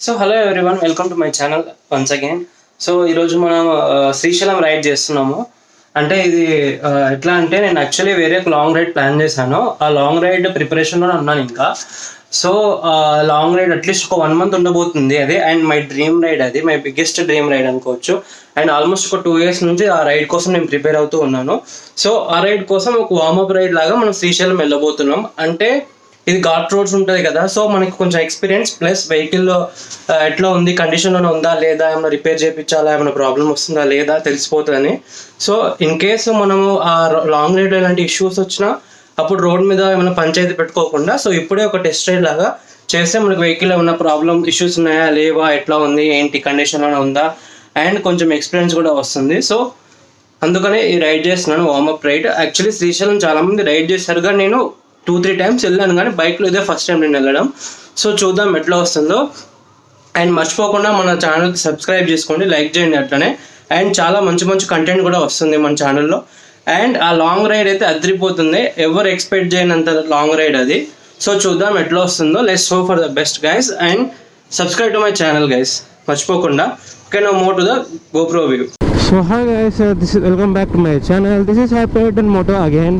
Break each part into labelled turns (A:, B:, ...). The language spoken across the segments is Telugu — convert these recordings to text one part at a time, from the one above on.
A: So hello everyone, welcome to my channel once again. So ఈరోజు మనం శ్రీశైలం రైడ్ చేస్తున్నాము. అంటే ఇది ఎట్లా అంటే నేను యాక్చువల్లీ వేరే లాంగ్ రైడ్ ప్లాన్ చేశాను. ఆ లాంగ్ రైడ్ ప్రిపరేషన్లో ఉన్నాను ఇంకా. సో లాంగ్ రైడ్ అట్లీస్ట్ ఒక 1 month ఉండబోతుంది అది. అండ్ మై డ్రీమ్ రైడ్, అది మై బిగ్గెస్ట్ డ్రీమ్ రైడ్ అనుకోవచ్చు. అండ్ ఆల్మోస్ట్ ఒక 2 years నుంచి ఆ రైడ్ కోసం నేను ప్రిపేర్ అవుతూ ఉన్నాను. సో ఆ రైడ్ కోసం ఒక వార్మప్ రైడ్ లాగా మనం శ్రీశైలం వెళ్ళబోతున్నాం. అంటే ఇది ఘాట్ రోడ్స్ ఉంటుంది కదా, సో మనకి కొంచెం ఎక్స్పీరియన్స్ ప్లస్ వెహికల్లో ఎట్లా ఉంది, కండిషన్లోనే ఉందా లేదా, ఏమైనా రిపేర్ చేయించాలా, ఏమైనా ప్రాబ్లం వస్తుందా లేదా తెలిసిపోతుందని. సో ఇన్ కేసు మనము ఆ లాంగ్ రైడ్ ఇలాంటి ఇష్యూస్ వచ్చినా అప్పుడు రోడ్ మీద ఏమైనా పంచాయతీ పెట్టుకోకుండా, సో ఇప్పుడే ఒక టెస్ట్ రైడ్ లాగా చేస్తే మనకి వెహికల్ ఏమైనా ప్రాబ్లం ఇష్యూస్ ఉన్నాయా లేవా, ఎట్లా ఉంది ఏంటి కండిషన్లోనే ఉందా, అండ్ కొంచెం ఎక్స్పీరియన్స్ కూడా వస్తుంది. సో అందుకనే ఈ రైడ్ చేస్తున్నాను, వార్మప్ రైడ్. యాక్చువల్లీ శ్రీశైలం చాలామంది రైడ్ చేశారు, కానీ నేను 2-3 times వెళ్ళాను, కానీ బైక్లో ఇదే ఫస్ట్ టైం నేను వెళ్ళడం. సో చూద్దాం ఎట్లా వస్తుందో. అండ్ మర్చిపోకుండా మన ఛానల్కి సబ్స్క్రైబ్ చేసుకోండి, లైక్ చేయండి అట్లనే. అండ్ చాలా మంచి మంచి కంటెంట్ కూడా వస్తుంది మన ఛానల్లో. అండ్ ఆ లాంగ్ రైడ్ అయితే అదిరిపోతుంది, ఎవరు ఎక్స్పెక్ట్ చేయనంత లాంగ్ రైడ్ అది. సో చూద్దాం ఎట్లా వస్తుందో. Let's hope for the best guys and subscribe to my channel guys, మర్చిపోకుండా. Okay, no more to the GoPro view.
B: So hi guys, this is welcome back to my channel. This is Hyperton Moto again.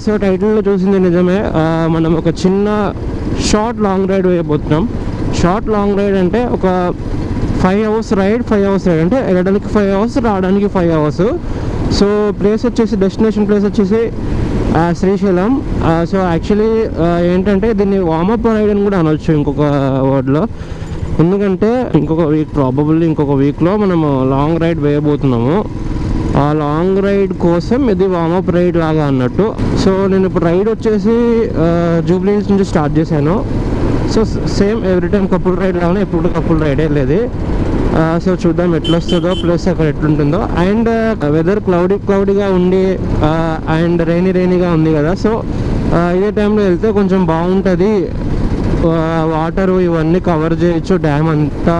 B: So టైటిల్లో చూసింది నిజమే, మనం ఒక చిన్న షార్ట్ లాంగ్ రైడ్ వేయబోతున్నాం. షార్ట్ లాంగ్ రైడ్ అంటే ఒక 5 hours రైడ్. 5 hours రైడ్ అంటే వెళ్ళడానికి 5 hours, రావడానికి 5 hours. సో ప్లేస్ వచ్చేసి, డెస్టినేషన్ ప్లేస్ వచ్చేసి శ్రీశైలం. సో యాక్చువల్లీ ఏంటంటే దీన్ని వార్మప్ రైడ్ అని కూడా అనొచ్చు ఇంకొక వర్డ్లో. ఎందుకంటే ఇంకొక వీక్లో మనము లాంగ్ రైడ్ వేయబోతున్నాము. ఆ లాంగ్ రైడ్ కోసం ఇది వార్మప్ రైడ్ లాగా అన్నట్టు. సో నేను ఇప్పుడు రైడ్ వచ్చేసి జూబ్లీ హిల్స్ నుంచి స్టార్ట్ చేశాను. So same every time couple ride లాగానే ఎప్పుడు కపుల్ రైడ్ వెళ్ళేది. సో చూద్దాం ఎట్లా వస్తుందో, ప్లస్ అక్కడ ఎట్లుంటుందో. అండ్ వెదర్ క్లౌడీగా ఉండి అండ్ రైనీగా ఉంది కదా. సో ఇదే టైంలో వెళ్తే కొంచెం బాగుంటుంది, వాటర్ ఇవన్నీ కవర్ చేయొచ్చు డ్యామ్ అంతా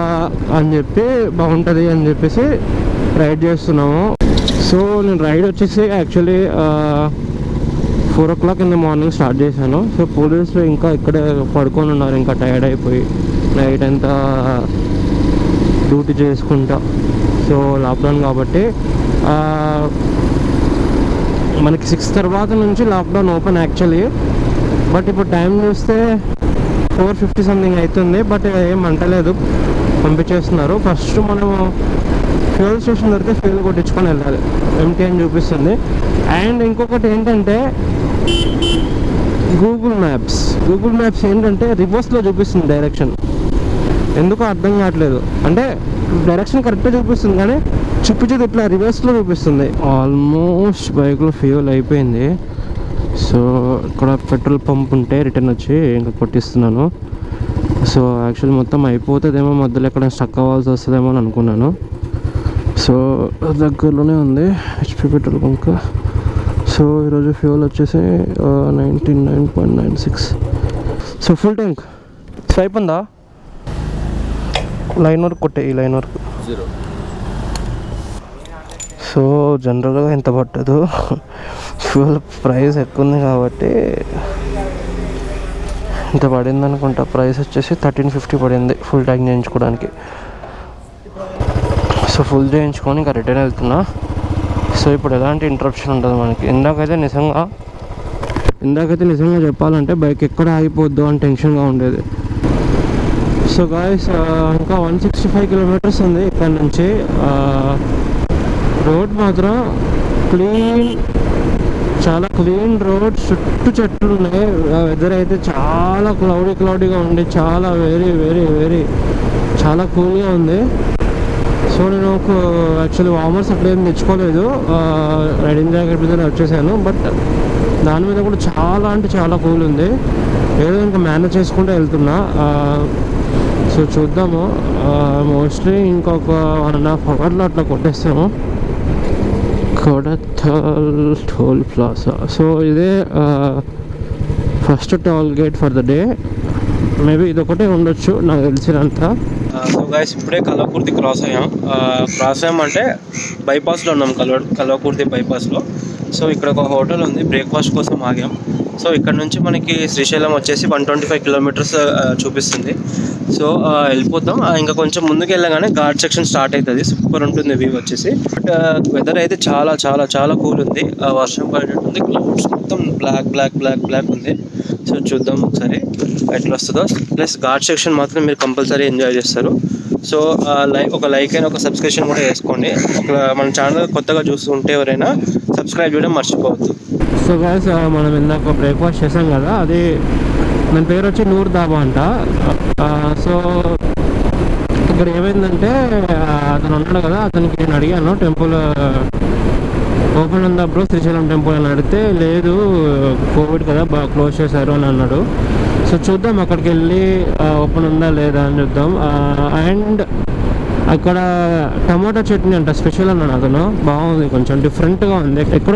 B: అని చెప్పి బాగుంటుంది అని చెప్పేసి రైడ్ చేస్తున్నాము. సో నేను రైడ్ వచ్చేసి actually 4 o'clock in the morning start చేశాను. సో పోలీసులు ఇంకా ఇక్కడే పడుకొని ఉన్నారు, ఇంకా టైర్డ్ అయిపోయి నైట్ అంతా డ్యూటీ చేసుకుంటా. సో లాక్డౌన్ కాబట్టి మనకి 6 తర్వాత నుంచి లాక్డౌన్ ఓపెన్ యాక్చువల్లీ. బట్ ఇప్పుడు టైం చూస్తే 4:50 సంథింగ్ అవుతుంది. బట్ ఏం అంటలేదు, పంపించేస్తున్నారు. ఫస్ట్ మనము ఫ్యూయల్ స్టేషన్ దొరికితే ఫ్యూయల్ కొట్టించుకొని వెళ్ళాలి, ఎంటీ అని చూపిస్తుంది. అండ్ ఇంకొకటి ఏంటంటే గూగుల్ మ్యాప్స్ ఏంటంటే రివర్స్లో చూపిస్తుంది డైరెక్షన్. ఎందుకో అర్థం కావట్లేదు. అంటే డైరెక్షన్ కరెక్ట్గా చూపిస్తుంది, కానీ చూపించేది ఇట్లా రివర్స్లో చూపిస్తుంది. ఆల్మోస్ట్ బైక్లో ఫ్యూయల్ అయిపోయింది. సో ఇక్కడ పెట్రోల్ పంప్ ఉంటే రిటర్న్ వచ్చి ఇంకా కొట్టిస్తున్నాను. సో యాక్చువల్లీ మొత్తం అయిపోతుందేమో, మధ్యలో ఎక్కడ స్టక్ అవ్వాల్సి వస్తుందేమో అని అనుకున్నాను. సో దగ్గరలోనే ఉంది హెచ్పి పెట్రోల్ బంక్. సో ఈరోజు ఫ్యూయల్ వచ్చేసి 99.96. సో ఫుల్ ట్యాంక్ అయిపోయిందా? లైన్ వరకు కొట్టే, ఈ లైన్ వరకు 0. సో జనరల్గా ఎంత పట్టదు, ఫ్యూయల్ ప్రైస్ ఎక్కువ ఉంది కాబట్టి ఇంత పడింది అనుకుంటా. ప్రైస్ వచ్చేసి 1350 పడింది ఫుల్ ట్యాంక్ చేయించుకోవడానికి. సో ఫుల్ చేయించుకొని ఇంకా రిటర్న్ వెళ్తున్నా. సో ఇప్పుడు ఎలాంటి ఇంటరప్షన్ ఉంటుంది మనకి. ఇందాకైతే నిజంగా చెప్పాలంటే బైక్ ఎక్కడ ఆగిపోద్దు అని టెన్షన్గా ఉండేది. సో గాయస్, ఇంకా 165 kilometers ఉంది ఇక్కడ నుంచి. రోడ్ మాత్రం చాలా క్లీన్ రోడ్, చుట్టూ చెట్లు ఉన్నాయి. వెదర్ అయితే చాలా క్లౌడీగా ఉండి చాలా వెరీ చాలా కూల్గా ఉంది. సో నేను యాక్చువల్లీ వార్మర్స్ అట్లా ఏం తెచ్చుకోలేదు, రైడింగ్ జాకెట్ మీద వచ్చేసాను. బట్ దాని మీద కూడా చాలా కూల్ ఉంది. ఏదో ఇంకా మేనేజ్ చేసుకుంటూ వెళ్తున్నా. సో చూద్దాము, మోస్ట్లీ ఇంకొక 1.5 hours అట్లా కొట్టేస్తాము. Kodathal toll plaza. సో ఇదే first toll gate for the day. Maybe ఇదొకటే ఉండొచ్చు నాకు తెలిసినంత. సో గైస్, ఇప్పుడే కల్వకుర్తి క్రాస్ అయ్యామంటే బైపాస్లో ఉన్నాం, కల్వకుర్తి బైపాస్లో. సో ఇక్కడ ఒక హోటల్ ఉంది, బ్రేక్ఫాస్ట్ కోసం ఆగాం.
A: సో ఇక్కడ నుంచి మనకి శ్రీశైలం వచ్చేసి 125 కిలోమీటర్స్ చూపిస్తుంది. సో వెళ్ళిపోతాం. ఇంకా కొంచెం ముందుకు వెళ్ళగానే ఘాట్ సెక్షన్ స్టార్ట్ అవుతుంది. సూపర్ ఉంటుంది వ్యూ వచ్చేసి. బట్ వెదర్ అయితే చాలా చాలా చాలా కూల్ ఉంది. వర్షం పడేటట్టుంది. క్లౌడ్స్ మొత్తం బ్లాక్ ఉంది. సో చూద్దాం ఒకసారి ఎట్లా వస్తుందో. ప్లస్ ఘాట్ సెక్షన్ మాత్రం మీరు కంపల్సరీ ఎంజాయ్ చేస్తారు. సో ఒక లైక్ అయినా ఒక సబ్స్క్రిప్షన్ కూడా వేసుకోండి. మన ఛానల్ కొత్తగా చూస్తుంటే ఎవరైనా సబ్స్క్రైబ్ చేయడం మర్చిపోవద్దు.
B: సో గైస్, మనం ఇందాక బ్రేక్ఫాస్ట్ చేసాం కదా, అది దాని పేరు వచ్చి నూర్ దాబా అంట. సో ఇక్కడ ఏమైందంటే అతను ఉన్నాడు కదా, అతనికి నేను అడిగాను టెంపుల్ ఓపెన్ ఉందా బ్రో శ్రీశైలం టెంపుల్ అని అడిగితే, లేదు కోవిడ్ కదా బాగా క్లోజ్ చేశారు అని అన్నాడు. సో చూద్దాం అక్కడికి వెళ్ళి ఓపెన్ ఉందా లేదా అని చూద్దాం. అండ్ అక్కడ టమాటా చట్నీ అంట స్పెషల్ అన్నాడు అతను. బాగుంది, కొంచెం డిఫరెంట్గా ఉంది, ఎక్కడ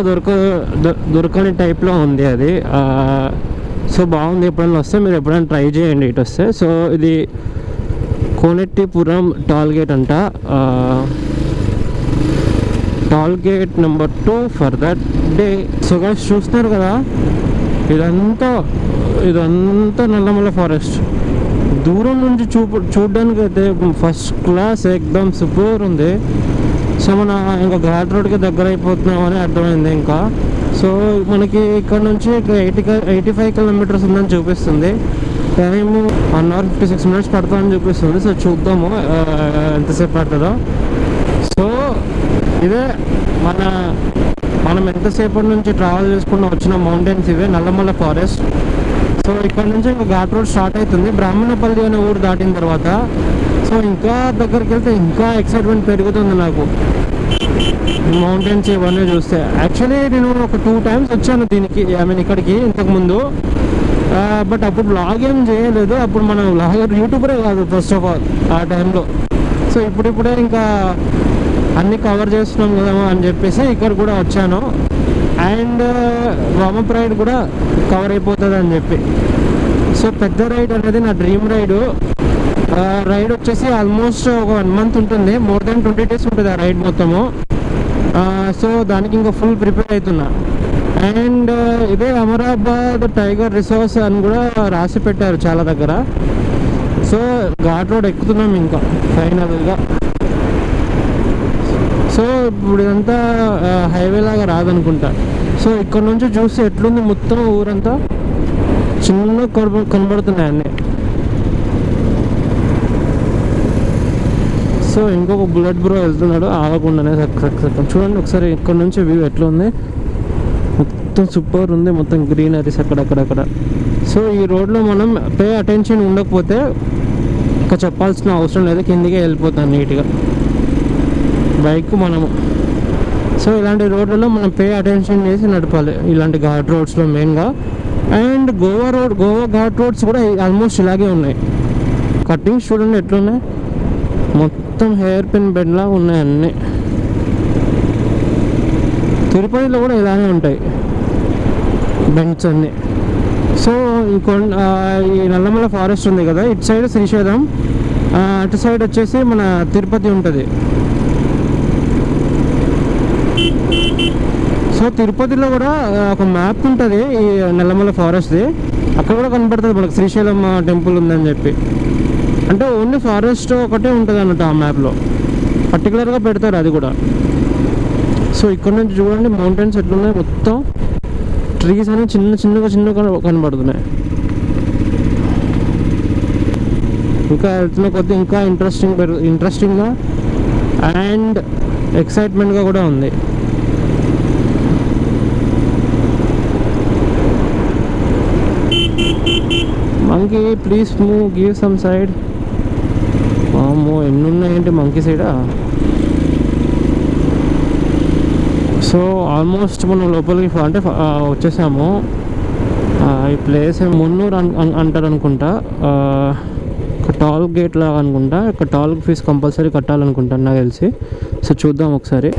B: దొరకని టైప్లో ఉంది అది. సో బాగుంది, ఎప్పుడైనా వస్తే మీరు ఎప్పుడైనా ట్రై చేయండి ఇటు వస్తే. సో ఇది కోనెట్టిపురం టోల్ గేట్ అంట. Toll gate number 2 for that day. So guys చూస్తున్నారు కదా, ఇదంతా నల్లమల్ల ఫారెస్ట్. దూరం నుంచి చూడడానికి అయితే ఫస్ట్ క్లాస్, ఎక్దమ్ సూపర్ ఉంది. సో మన ఇంకా ఘాట్ రోడ్కి దగ్గర అయిపోతున్నామని అర్థమైంది ఇంకా. సో మనకి ఇక్కడ నుంచి 85 కిలోమీటర్స్ ఉందని చూపిస్తుంది. టైము 1 hour 56 minutes పడుతుందని చూపిస్తుంది. సో చూద్దాము ఎంతసేపు పడుతుందో. సో ఇదే మనం ఎంతసేపటి నుంచి ట్రావెల్ చేసుకుంటూ వచ్చిన మౌంటైన్స్ ఇవే నల్లమల్ల ఫారెస్ట్. సో ఇక్కడ నుంచి ఇంకా ఘాట్ రోడ్ స్టార్ట్ అవుతుంది బ్రాహ్మణపల్లి అనే ఊరు దాటిన తర్వాత. సో ఇంకా దగ్గరికి వెళ్తే ఇంకా ఎక్సైట్మెంట్ పెరుగుతుంది నాకు మౌంటైన్స్ ఇవన్నీ చూస్తే. యాక్చువల్లీ నేను ఒక 2 times వచ్చాను దీనికి, ఇక్కడికి ఇంతకుముందు. బట్ అప్పుడు వ్లాగ్ ఏం చేయలేదు. అప్పుడు మనం వ్లాగర్ యూట్యూబరే కాదు ఫస్ట్ ఆఫ్ ఆల్ ఆ టైంలో. సో ఇప్పుడిప్పుడే ఇంకా అన్నీ కవర్ చేస్తున్నాం కదా అని చెప్పేసి ఇక్కడ కూడా వచ్చాను. అండ్ వామప్ రైడ్ కూడా కవర్ అయిపోతుంది అని చెప్పి. సో పెద్ద రైడ్ అనేది నా డ్రీమ్ రైడ్ వచ్చేసి ఆల్మోస్ట్ ఒక 1 month ఉంటుంది. మోర్ దెన్ 20 days ఉంటుంది ఆ రైడ్ మొత్తము. సో దానికి ఇంకా ఫుల్ ప్రిపేర్ అవుతున్నా. అండ్ ఇదే అమరాబాద్ టైగర్ రిసార్ట్స్ అని కూడా రాసి పెట్టారు చాలా దగ్గర. సో ఘాట్ రోడ్ ఎక్కుతున్నాం ఇంకా ఫైనల్గా. సో ఇప్పుడు ఇదంతా హైవే లాగా రాదనుకుంటా. సో ఇక్కడ నుంచి చూస్తే ఎట్లుంది మొత్తం ఊరంతా చిన్న కనబడుతున్నాయి అన్నీ. సో ఇంకొక బుల్లెట్ బ్రో వెళ్తున్నాడు ఆగకుండానే. చూడండి ఒకసారి ఇక్కడ నుంచి వ్యూ ఎట్లా ఉంది, మొత్తం సూపర్ ఉంది, మొత్తం గ్రీనరీస్ అక్కడక్కడ. సో ఈ రోడ్లో మనం పే అటెన్షన్ ఉండకపోతే ఇంకా చెప్పాల్సిన అవసరం లేదు, కిందికే వెళ్ళిపోతాను నీట్గా బైక్ మనము. సో ఇలాంటి రోడ్లలో మనం పే అటెన్షన్ చేసి నడపాలి, ఇలాంటి ఘాట్ రోడ్స్లో మెయిన్గా. అండ్ గోవా ఘాట్ రోడ్స్ కూడా ఆల్మోస్ట్ ఇలాగే ఉన్నాయి. కట్టింగ్స్ చూడండి ఎట్లున్నాయి, మొత్తం హెయిర్ పిన్ బెడ్లా ఉన్నాయి అన్నీ. తిరుపతిలో కూడా ఇలానే ఉంటాయి బెండ్స్ అన్నీ. సో ఈ నల్లమల్ల ఫారెస్ట్ ఉంది కదా, ఇటు సైడ్ శ్రీశైలం, అటు సైడ్ వచ్చేసి మన తిరుపతి ఉంటుంది. సో తిరుపతిలో కూడా ఒక మ్యాప్ ఉంటుంది ఈ నల్లమల్ల ఫారెస్ట్ది. అక్కడ కూడా కనబడుతుంది మనకు శ్రీశైలం టెంపుల్ ఉందని చెప్పి. అంటే ఓన్లీ ఫారెస్ట్ ఒకటే ఉంటుంది అన్నట్టు ఆ మ్యాప్లో, పర్టికులర్గా పెడతారు అది కూడా. సో ఇక్కడ నుంచి చూడండి మౌంటైన్స్ ఎట్లున్నాయి, మొత్తం ట్రీస్ అని చిన్నగా కనబడుతున్నాయి. ఇంకా వెళ్తున్న కొద్ది ఇంకా ఇంట్రెస్టింగ్గా అండ్ ఎక్సైట్మెంట్గా కూడా ఉంది. Monkey please move, give some side. అమ్మో ఎన్ని ఉన్నాయంటే మంకీ సైడా. సో ఆల్మోస్ట్ మనం లోపలికి అంటే వచ్చేసాము. ఈ ప్లేస్ మున్నూరు అంటారు అనుకుంటా. ఒక టోల్ గేట్ లాగా అనుకుంటా. ఒక టోల్ ఫీజు కంపల్సరీ కట్టాలనుకుంటాను నాకు తెలిసి. సో చూద్దాం ఒకసారి.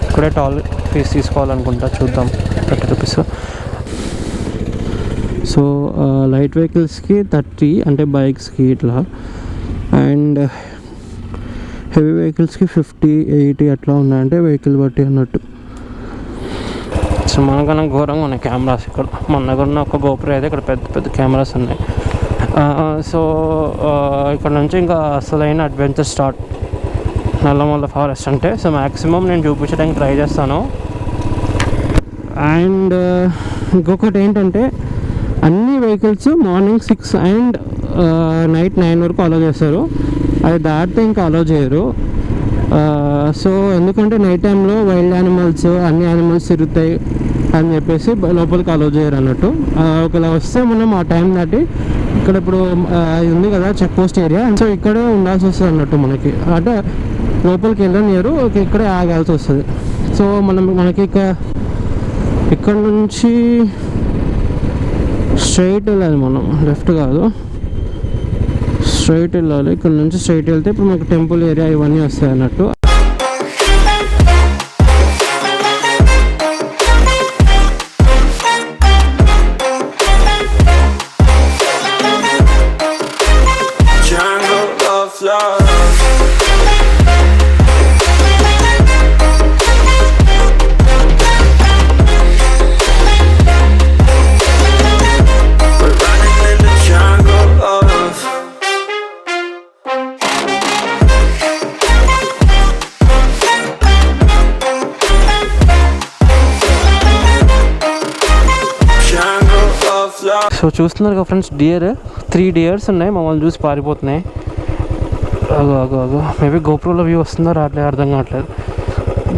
B: ఇక్కడే టోల్ ఫీజు తీసుకోవాలనుకుంటా, చూద్దాం 30 rupees. సో లైట్ వెహికల్స్కి 30 అంటే బైక్స్కి ఇట్లా, అండ్ హెవీ వెహికల్స్కి 50, 80 అట్లా ఉన్నాయంటే వెహికల్ బట్టి అన్నట్టు. మనకన్నా ఘోరంగా ఉన్నాయి కెమెరాస్ ఇక్కడ. మన దగ్గర ఉన్న ఒక గోపురం అయితే ఇక్కడ పెద్ద పెద్ద కెమెరాస్ ఉన్నాయి. సో ఇక్కడ నుంచి ఇంకా అసలైన అడ్వెంచర్ స్టార్ట్ నల్లమల్ల ఫారెస్ట్ అంటే. సో మ్యాక్సిమం నేను చూపించడానికి ట్రై చేస్తాను. అండ్ ఇంకొకటి ఏంటంటే అన్ని వెహికల్స్ మార్నింగ్ 6 అండ్ నైట్ 9 వరకు అలో చేస్తారు. అది దాటితే ఇంకా అలో చేయరు. సో ఎందుకంటే నైట్ టైంలో వైల్డ్ యానిమల్స్ అన్ని యానిమల్స్ తిరుగుతాయి అని చెప్పేసి లోపలికి అలో చేయరు అన్నట్టు. ఒకవేళ వస్తే మనం ఆ టైం దాటి ఇక్కడ ఇప్పుడు ఇది ఉంది కదా చెక్ పోస్ట్ ఏరియా, సో ఇక్కడే ఉండాల్సి వస్తుంది అన్నట్టు మనకి. అంటే లోపలికి వెళ్ళనియరు, ఇక్కడే ఆగాల్సి వస్తుంది. సో మనకి ఇక్కడ నుంచి స్ట్రైట్ వెళ్ళాలి, మనం లెఫ్ట్ కాదు స్ట్రైట్ వెళ్ళాలి. ఇక్కడ నుంచి స్ట్రైట్ వెళ్తే ఇప్పుడు మనకు టెంపుల్ ఏరియా ఇవన్నీ వస్తాయి అన్నట్టు. సో చూస్తున్నారు కదా ఫ్రెండ్స్, డియర్ 3 డియర్స్ ఉన్నాయి, మమ్మల్ని చూసి పారిపోతున్నాయి. అగో మేబీ గోప్రోలో వ్యూ వస్తుందో రావట్లేదు, అర్థం కావట్లేదు.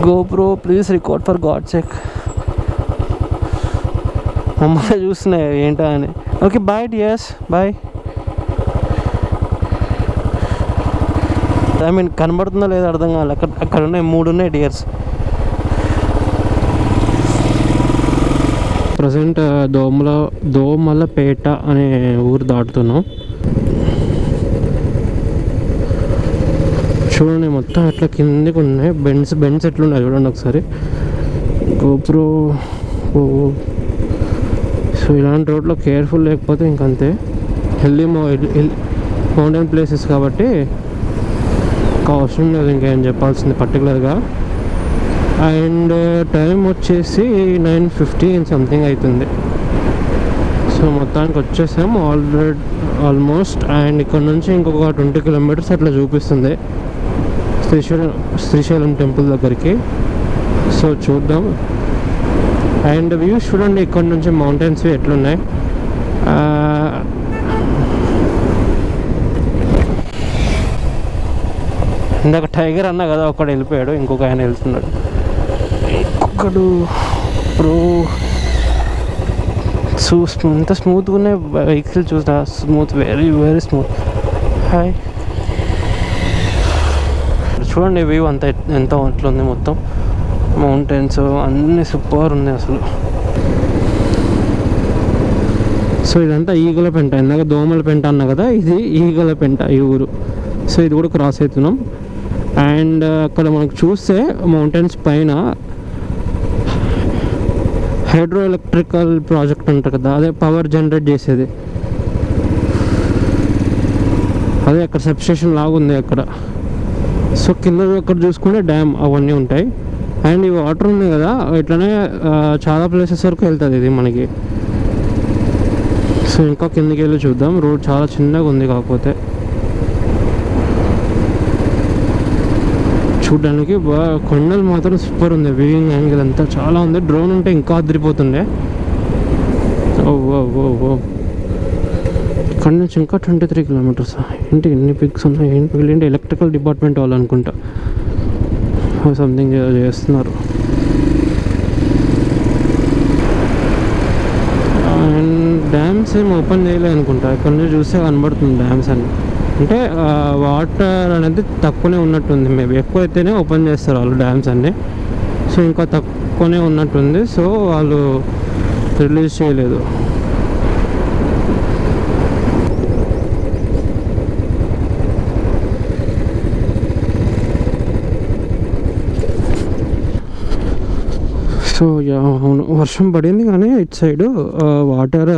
B: GoPro please record for god sake. మమ్మల్ని చూస్తున్నాయి ఏంటో అని. Okay bye dears, bye. I mean కనబడుతుందో లేదో అర్థం కావాలి. అక్కడ ఉన్నాయి 3 ఉన్నాయి డియర్స్. ప్రజెంట్ దోమలపేట అనే ఊరు దాటుతున్నాం. చూడండి మొత్తం ఎట్లా కిందకి ఉన్నాయి, బెండ్స్ ఎట్లున్నాయి చూడండి ఒకసారి. గోప్రో సో ఇలాంటి రోడ్లో కేర్ఫుల్ లేకపోతే ఇంకంతే. హెల్దీ మౌంటైన్ ప్లేసెస్ కాబట్టి అవసరం లేదు ఇంకేం చెప్పాల్సింది పర్టికులర్గా. అండ్ టైం వచ్చేసి 9:15 సంథింగ్ అవుతుంది. సో మొత్తానికి వచ్చేసాం ఆల్మోస్ట్. అండ్ ఇక్కడ నుంచి ఇంకొక 20 కిలోమీటర్స్ అట్లా చూపిస్తుంది శ్రీశైలం టెంపుల్ దగ్గరికి. సో చూద్దాం. అండ్ వ్యూస్ చూడండి ఇక్కడ నుంచి మౌంటైన్స్ ఎట్లున్నాయి. ఇందాక టైగర్ అన్నా కదా, ఒకడు వెళ్ళిపోయాడు, ఇంకొక ఆయన వెళ్తున్నాడు. ఇంకొకడు ప్రో ఎంత స్మూత్గా ఉన్నాయి వెహికల్ చూసినా, smooth, very very smooth. Hi చూడండి వ్యూ అంత ఎంత ఎట్లుంది, మొత్తం మౌంటైన్స్ అన్నీ సూపర్ ఉన్నాయి అసలు. సో ఇదంతా ఈగల పెంట, ఇందాక దోమల పెంట అన్నా కదా, ఇది ఈగల పెంట ఈ ఊరు. సో ఇది కూడా క్రాస్ అవుతున్నాం. అండ్ అక్కడ మనకు చూస్తే మౌంటైన్స్ పైన హైడ్రో ఎలక్ట్రికల్ ప్రాజెక్ట్ ఉంటుంది కదా, అదే పవర్ జనరేట్ చేసేది, అదే అక్కడ సబ్స్టేషన్ లాగా ఉంది అక్కడ. సో కింద అక్కడ చూసుకుంటే డ్యామ్ అవన్నీ ఉంటాయి. అండ్ ఈ వాటర్ ఉంది కదా, ఇట్లనే చాలా ప్లేసెస్ వరకు వెళ్తుంది ఇది మనకి. సో ఇంకా కిందకి వెళ్ళి చూద్దాం. రోడ్ చాలా చిన్నగా ఉంది, కాకపోతే చూడడానికి బాగా కొండలు మాత్రం సూపర్ ఉంది. వ్యూయింగ్ యాంగిల్ అంతా చాలా ఉంది. డ్రోన్ ఉంటే ఇంకా అదిరిపోతుండే. ఓ ఇక్కడ నుంచి ఇంకా 23 కిలోమీటర్స్. ఏంటి ఎన్ని పిక్స్ ఉన్నాయి, ఏంటి ఎలక్ట్రికల్ డిపార్ట్మెంట్ వాళ్ళు అనుకుంటా సంథింగ్ చేస్తున్నారు. అండ్ డ్యామ్స్ ఏం ఓపెన్ చేయలేదు అనుకుంటా, ఇక్కడ నుంచి చూస్తే కనబడుతుంది డ్యామ్స్ అని. అంటే వాటర్ అనేది తక్కువనే ఉన్నట్టుంది, మేబీ ఎక్కువైతేనే ఓపెన్ చేస్తారు వాళ్ళు డ్యామ్స్ అన్నీ. సో ఇంకా తక్కువనే ఉన్నట్టుంది, సో వాళ్ళు రిలీజ్ చేయలేదు. సో అవును వర్షం పడింది కానీ ఇటు సైడు వాటర్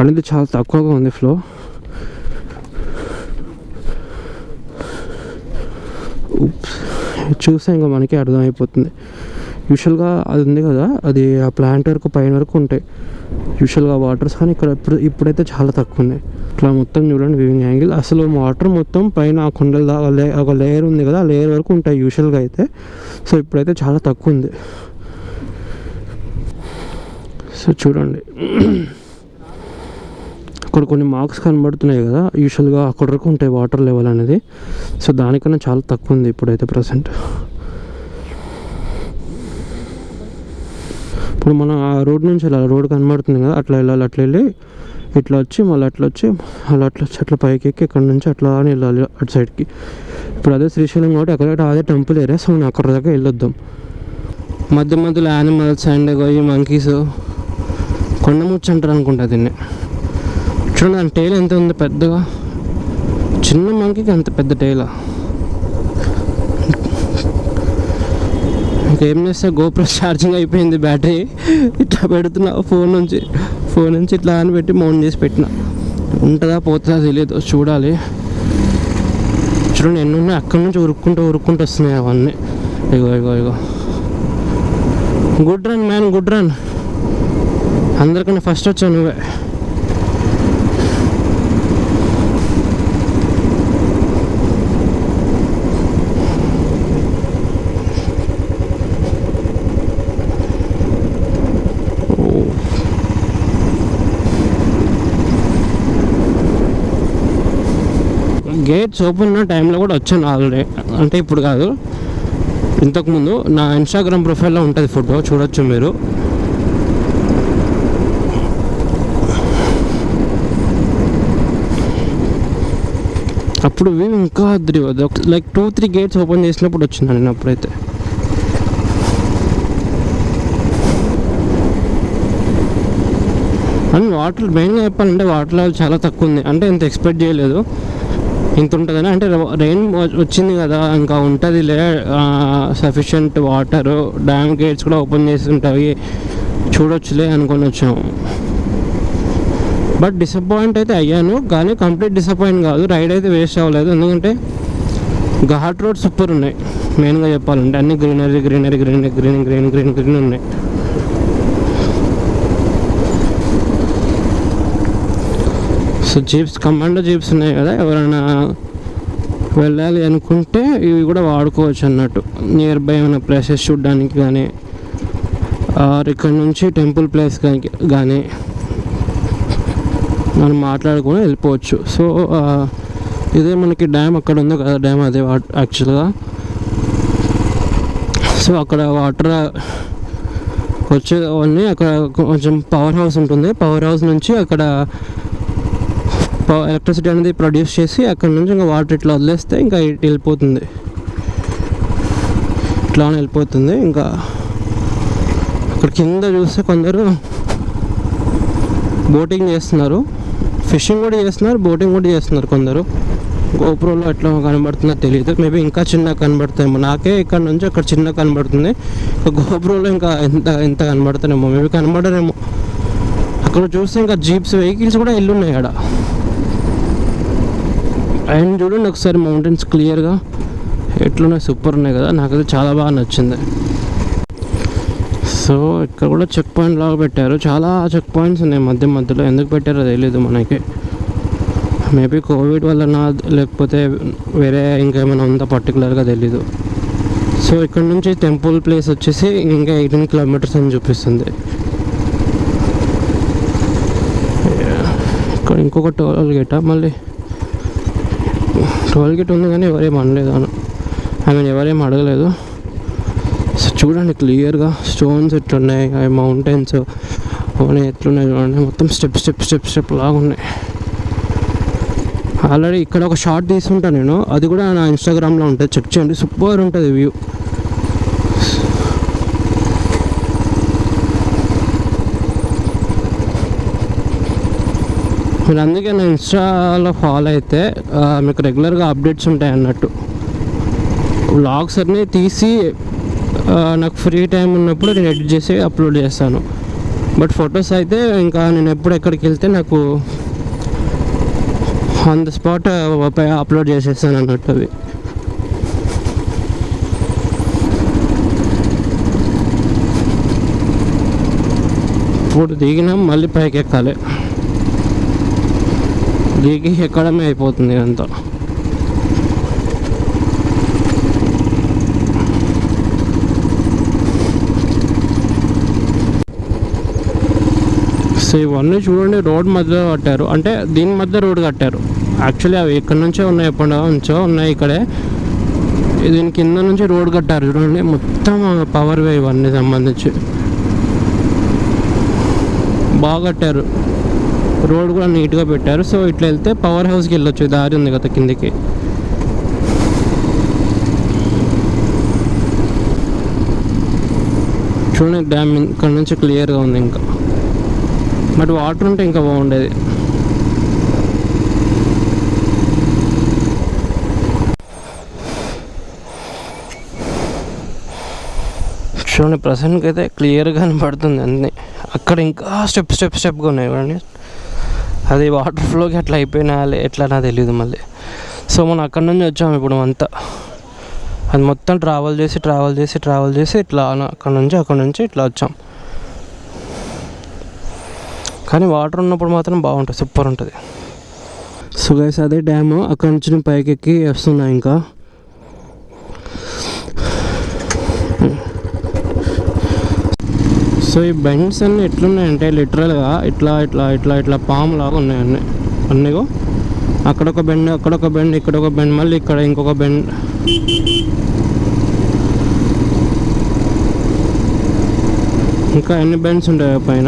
B: అనేది చాలా తక్కువగా ఉంది ఫ్లో. చూస్తే ఇంకా మనకి అర్థమైపోతుంది యూజువల్గా అది ఉంది కదా, అది ఆ ప్లాంట్ వరకు పైన వరకు ఉంటాయి యూజువల్గా వాటర్స్, కానీ ఇక్కడ ఇప్పుడైతే చాలా తక్కువ ఉన్నాయి. ఇట్లా మొత్తం చూడండి వ్యూయింగ్ యాంగిల్, అసలు వాటర్ మొత్తం పైన ఆ కొండల దాకా ఒక లేయర్ ఉంది కదా, ఆ లేయర్ వరకు ఉంటాయి యూజువల్గా అయితే. సో ఇప్పుడైతే చాలా తక్కువ ఉంది. సో చూడండి అక్కడ కొన్ని మార్క్స్ కనబడుతున్నాయి కదా, యూజువల్గా అక్కడ వరకు ఉంటాయి వాటర్ లెవెల్ అనేది. సో దానికన్నా చాలా తక్కువ ఉంది ఇప్పుడైతే ప్రజెంట్. ఇప్పుడు మనం ఆ రోడ్ నుంచి వెళ్ళాలి, రోడ్ కనబడుతుంది కదా, అట్లా వెళ్ళాలి, అట్లా వెళ్ళి ఇట్లా వచ్చి మళ్ళీ అట్లా వచ్చి అట్లా పైకి ఎక్కి ఇక్కడ నుంచి అట్లా అని వెళ్ళాలి అటు సైడ్కి. ఇప్పుడు అదే శ్రీశైలం కాబట్టి అక్కడ అదే టెంపుల్ ఏరియా. సో మనం అక్కడ దాకా వెళ్ళొద్దాం. మధ్య మధ్యలో యానిమల్స్ అండ్ ఈ మంకీస్, కొండముచ్చు అంటారు అనుకుంటా దీన్ని. చూడండి దాని టైల్ ఎంత ఉంది పెద్దగా, చిన్న మంకీకి అంత పెద్ద టైలా. ఇంకేం చేస్తా, గోప్రో ఛార్జింగ్ అయిపోయింది, బ్యాటరీ ఇట్లా పెడుతున్నా ఫోన్ నుంచి ఇట్లా అని పెట్టి మౌంట్ చేసి పెట్టిన. ఉంటుందా పోతుందా తెలియదు, చూడాలి. చూడండి ఎన్ని ఉన్నాయి, అక్కడి నుంచి ఉరుక్కుంటూ వస్తున్నాయి అవన్నీ. ఇగో good run man, good run. అందరికన్నా ఫస్ట్ వచ్చావు నువ్వే. గేట్స్ ఓపెన్ ఉన్న టైంలో కూడా వచ్చాను ఆల్రెడీ, అంటే ఇప్పుడు కాదు, ఇంతకుముందు. నా ఇన్స్టాగ్రామ్ ప్రొఫైల్లో ఉంటుంది ఫోటో, చూడొచ్చు మీరు. అప్పుడు వ్యూ ఇంకా లైక్ 2-3 గేట్స్ ఓపెన్ చేసినప్పుడు వచ్చిందండి నేను అప్పుడైతే. అండ్ వాటర్ మెయిన్గా చెప్పాలంటే వాటర్ లెవెల్ చాలా తక్కువ ఉంది, అంటే ఇంత ఎక్స్పెక్ట్ చేయలేదు ఇంత ఉంటుందని. అంటే రెయిన్ వచ్చింది కదా, ఇంకా ఉంటుందిలే సఫిషియంట్ వాటర్, డ్యామ్ గేట్స్ కూడా ఓపెన్ చేసి ఉంటాయి, చూడొచ్చులే అనుకొని వచ్చాము. బట్ డిసప్పాయింట్ అయితే అయ్యాను, కానీ కంప్లీట్ డిసప్పాయింట్ కాదు. రైడ్ అయితే వేస్ట్ అవ్వలేదు, ఎందుకంటే ఘాట్ రోడ్ సూపర్ ఉన్నాయి. మెయిన్గా చెప్పాలంటే అన్ని గ్రీనరీ ఉన్నాయి. సో జీప్స్, కమాండో జీప్స్ ఉన్నాయి కదా, ఎవరైనా వెళ్ళాలి అనుకుంటే ఇవి కూడా వాడుకోవచ్చు అన్నట్టు. నియర్ బై ఏమైనా ప్లేసెస్ చూడడానికి కానీ, ఇక్కడ నుంచి టెంపుల్ ప్లేస్ కానీ మనం మాట్లాడుకొని వెళ్ళిపోవచ్చు. సో ఇదే మనకి డ్యామ్ అక్కడ ఉంది కదా, డ్యామ్ అదే యాక్చువల్గా. సో అక్కడ వాటర్ వచ్చేవన్నీ, అక్కడ కొంచెం పవర్ హౌస్ ఉంటుంది. పవర్ హౌస్ నుంచి అక్కడ ఎలక్ట్రిసిటీ అనేది ప్రొడ్యూస్ చేసి అక్కడ నుంచి ఇంకా వాటర్ ఇట్లా వదిలేస్తే ఇంకా వెళ్ళిపోతుంది, ఇట్లా వెళ్ళిపోతుంది. ఇంకా అక్కడ కింద చూస్తే కొందరు బోటింగ్ చేస్తున్నారు, ఫిషింగ్ కూడా చేస్తున్నారు, బోటింగ్ కూడా చేస్తున్నారు కొందరు. గోప్రోలో ఎట్లా కనబడుతుందో తెలియదు, మేబీ ఇంకా చిన్నగా కనబడతాయేమో. నాకే ఇక్కడ నుంచి అక్కడ చిన్నగా కనబడుతుంది, గోప్రోలో ఇంకా ఎంత కనబడతానేమో, మేబీ కనబడరేమో. అక్కడ చూస్తే ఇంకా జీప్స్, వెహికల్స్ కూడా ఉన్నాయి అక్కడ. అండ్ చూడండి ఒకసారి మౌంటైన్స్ క్లియర్గా ఎట్లున్నాయి, సూపర్ ఉన్నాయి కదా, నాకైతే చాలా బాగా నచ్చింది. సో ఇక్కడ కూడా చెక్ పాయింట్ లాగా పెట్టారు, చాలా చెక్ పాయింట్స్ ఉన్నాయి మధ్యలో. ఎందుకు పెట్టారో తెలియదు మనకి, మేబీ కోవిడ్ వలన లేకపోతే వేరే ఇంకేమైనా ఉందా పర్టికులర్గా తెలీదు. సో ఇక్కడ నుంచి టెంపుల్ ప్లేస్ వచ్చేసి ఇంకా 18 కిలోమీటర్స్ అని చూపిస్తుంది. ఇక్కడ ఇంకొక టోల్ గేటా, మళ్ళీ టోల్ గేట్ ఉంది కానీ ఎవరేం అనలేదు, ఎవరేం అడగలేదు. సో చూడండి క్లియర్గా స్టోన్స్ ఎట్లున్నాయి, అవి మౌంటైన్స్ అవన్నీ ఎట్లున్నాయి చూడండి, మొత్తం స్టెప్ లాగా ఉన్నాయి. ఆల్రెడీ ఇక్కడ ఒక షార్ట్ తీసుకుంటాను నేను, అది కూడా నా ఇన్స్టాగ్రామ్లో ఉంటుంది, చెక్ చేయండి, సూపర్ ఉంటుంది వ్యూ. మీరు అందుకే నా ఇన్స్టాలో ఫాలో అయితే మీకు రెగ్యులర్గా అప్డేట్స్ ఉంటాయి అన్నట్టు. వ్లాగ్స్ అన్నీ తీసి నాకు ఫ్రీ టైం ఉన్నప్పుడు నేను ఎడిట్ చేసి అప్లోడ్ చేస్తాను. బట్ ఫొటోస్ అయితే ఇంకా నేను ఎప్పుడు ఎక్కడికి వెళ్తే నాకు ఆన్ ద స్పాట్ అప్లోడ్ చేసేస్తాను అన్నట్టు అవి. ఇప్పుడు దిగినాం, మళ్ళీ పైకి ఎక్కాలి. దిగి ఎక్కడమే అయిపోతుంది ఇదంతా. సో ఇవన్నీ చూడండి, రోడ్ మధ్యలో కట్టారు, అంటే దీని మధ్య రోడ్ కట్టారు. యాక్చువల్లీ అవి ఇక్కడ నుంచే ఉన్నాయి, ఎప్పటి నుంచో ఉన్నాయి ఇక్కడే. దీని కింద నుంచి రోడ్ కట్టారు చూడండి, మొత్తం పవర్ వే ఇవన్నీ సంబంధించి బాగా కట్టారు. రోడ్ కూడా నీట్గా పెట్టారు. సో ఇట్లా వెళ్తే పవర్ హౌస్కి వెళ్ళొచ్చు, దారి ఉంది కదా కిందికి. చూడండి డ్యామ్ ఇక్కడ నుంచి క్లియర్గా ఉంది ఇంకా. బట్ వాటర్ ఉంటే ఇంకా బాగుండేది. చూడండి ప్రజెంట్కి అయితే క్లియర్గా కనపడుతుంది అన్నీ. అక్కడ ఇంకా స్టెప్గా ఉన్నాయి కానీ అది వాటర్ ఫ్లోకి అట్లా అయిపోయినా ఎట్లా నాకు తెలియదు మళ్ళీ. సో మనం అక్కడ నుంచి వచ్చాము ఇప్పుడు అంతా. అది మొత్తం ట్రావెల్ చేసి ఇట్లా అక్కడ నుంచి ఇట్లా వచ్చాం. కానీ వాటర్ ఉన్నప్పుడు మాత్రం బాగుంటుంది, సూపర్ ఉంటుంది. సో గైస్ అదే డ్యాము. అక్కడ నుంచి నేను పైకి ఎక్కి వస్తున్నా ఇంకా. సో ఈ బెండ్స్ అన్నీ ఎట్లున్నాయంటే లిటరల్గా ఇట్లా పామ్ లాగా ఉన్నాయి అన్నీగో. అక్కడొక బెండ్, ఇక్కడొక బెండ్, మళ్ళీ ఇక్కడ ఇంకొక బెండ్. ఇంకా ఎన్ని బెండ్స్ ఉంటాయో పైన.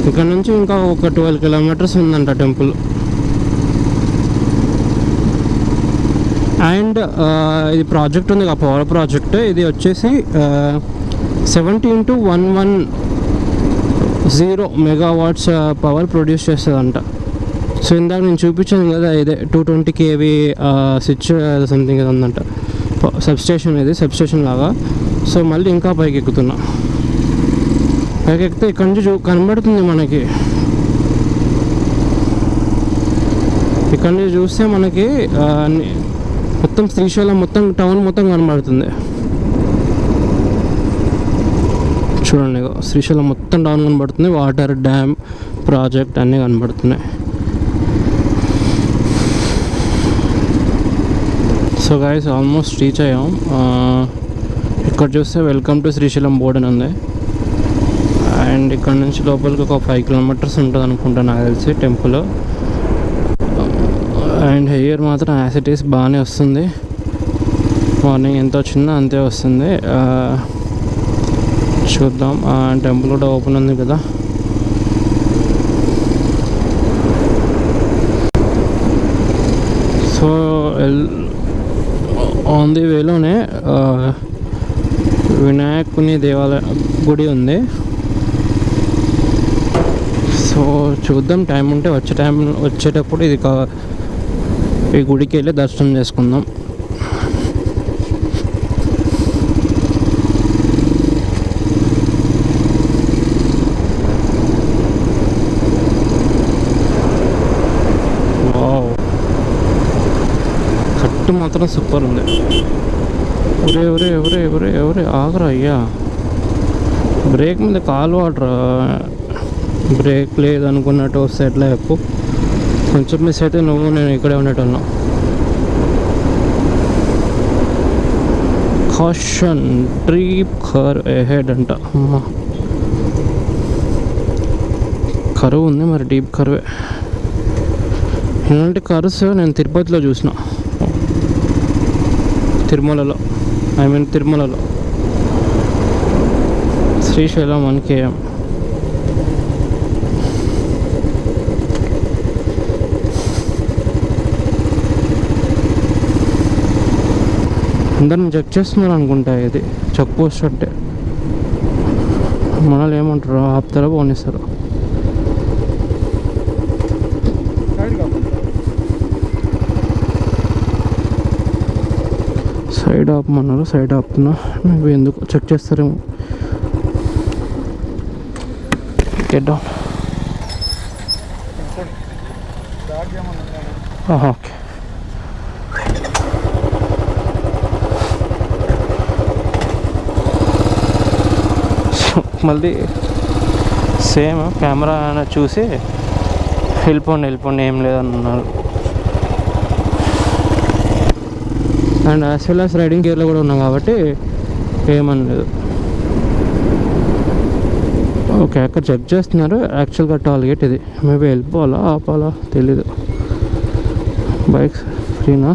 B: ఇక్కడ నుంచి ఇంకా ఒక 12 కిలోమీటర్స్ ఉందంట టెంపుల్. అండ్ ఇది ప్రాజెక్ట్ ఉంది, పవర్ ప్రాజెక్ట్. ఇది వచ్చేసి 70 into 110 మెగావాట్స్ పవర్ ప్రొడ్యూస్ చేస్తుందంట. సో ఇందాక నేను చూపించాను కదా, ఇదే 220 kV స్విచ్ సంథింగ్ ఏదో ఉందంట. సబ్స్టేషన్, ఇది సబ్స్టేషన్ లాగా. సో మళ్ళీ ఇంకా పైకి ఎక్కుతున్నా. పైకి ఎక్కితే ఇక్కడ నుంచి కనబడుతుంది మనకి. ఇక్కడ నుంచి చూస్తే మనకి మొత్తం శ్రీశైలం మొత్తం టౌన్ మొత్తం కనబడుతుంది. చూడండి శ్రీశైలం మొత్తం టౌన్ కనబడుతుంది. వాటర్, డ్యామ్, ప్రాజెక్ట్ అన్నీ కనబడుతున్నాయి. సో గైస్ ఆల్మోస్ట్ రీచ్ అయ్యాం. ఇక్కడ చూస్తే వెల్కమ్ టు శ్రీశైలం బోర్డ్ అని ఉంది. అండ్ ఇక్కడ నుంచి లోపలికి ఒక 5 kilometers ఉంటుంది అనుకుంటా నాకు తెలిసి టెంపుల్. అండ్ హెయిర్ మాత్రం యాజ్ ఇట్ ఈస్ బాగానే వస్తుంది. మార్నింగ్ ఎంత వచ్చిందో అంతే వస్తుంది. చూద్దాం. టెంపుల్ కూడా ఓపెన్ ఉంది కదా. సో ఆన్ ది వేలోనే వినాయకుని దేవాలయ గుడి ఉంది. సో చూద్దాం, టైం ఉంటే వచ్చేటప్పుడు ఈ గుడికి వెళ్ళి దర్శనం చేసుకుందాం. కట్టు మాత్రం సూపర్ ఉంది. ఎవరే ఆగరా అయ్యా. బ్రేక్ మీద కాలు వాడరా. బ్రేక్ లేదు అనుకున్నట్టు వస్తే ఎట్లా చెప్పు. కొంచెం మిస్ అయితే నేను ఇక్కడే ఉండేటన్నా. కాషన్ డీప్ కర్ ఎహెడ్ అంట. కరువు ఉంది మరి, డీప్ కరువే. ఇలాంటి కర్వ్స్ నేను తిరుపతిలో చూసిన, తిరుమలలో. శ్రీశైలం 1 km. అందరిని చెక్ చేస్తున్నారు అనుకుంటా. ఇది చెక్ పోస్ట్ అంటే మనల్ని ఏమంటారు, ఆపుతారో పోనిస్తారు. సైడ్ ఆపమన్నారు, సైడ్ ఆపుతున్నా. మేబీ ఎందుకు చెక్ చేస్తారేమో. Get down. ఓకే. మళ్ళీ సేమ్ కెమెరా చూసి వెళ్ళిపోండి ఏం లేదన్నారు. And as well as riding గేర్లో కూడా ఉన్నాం కాబట్టి ఏమనలేదు. ఓకే, అక్కడ చెక్ చేస్తున్నారు. యాక్చువల్గా టోల్ గేట్ ఇది. మేబీ వెళ్ళిపోవాలా ఆపాలా తెలీదు. బైక్స్ ఫ్రీనా?